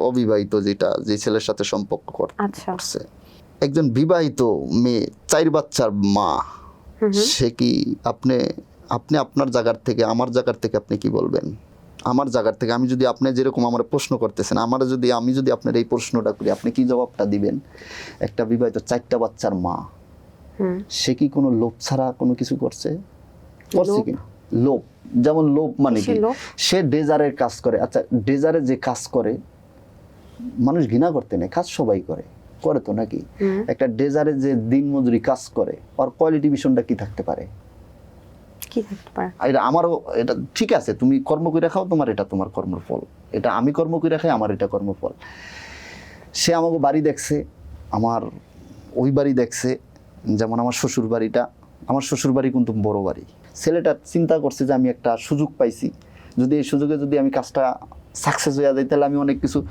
অবিবাহিত যেটা যে ছেলের সাথে সম্পর্ক আচ্ছা। করছে, একজন বিবাহিত মেয়ে 4 বাচ্চার মা, সে কি আপনি আপনি আপনার জায়গার থেকে আমার জায়গার থেকে আপনি কি বলবেন? আমার জায়গার থেকে আমি যদি আপনি যেরকম আমার প্রশ্ন করতেছেন, আমি যদি আপনার এই প্রশ্নটা করি, আপনি কি জবাবটা দিবেন? একটা বিবাহিত 4টা বাচ্চার মা, সে কি কোনো লোভ ছাড়া কোনো কিছু করছে? করছে কি? লোভ, যেমন লোভ মানে কি? সে ডেজারের কাজ করে। আচ্ছা, ডেজারে যে কাজ করে মানুষ ঘৃণা করতে নেই, কাজ সবাই করে তো নাকি? একটা ডেজারে যে দিন মজুরি কাজ করে, ওর কোয়ালিটি ভিশনটা কি থাকতে পারে? কি থাকতে পারে? এটা আমারও, এটা ঠিক আছে, তুমি কর্ম করে খাও, তোমার এটা তোমার কর্মের ফল, এটা আমি কর্ম করে খাই, আমার এটা কর্মফল। সে আমাকে বাড়ি দেখছে, আমার ওই বাড়ি দেখছে, যেমন আমার শ্বশুর বাড়িটা, আমার শ্বশুর বাড়ি কিন্তু বড় বাড়ি। ছেলেটা চিন্তা করছে যে আমি একটা সুযোগ পাইছি, যদি এই সুযোগে যদি আমি কাজটা সাকসেস হয়ে যাই তাহলে আমি অনেক কিছু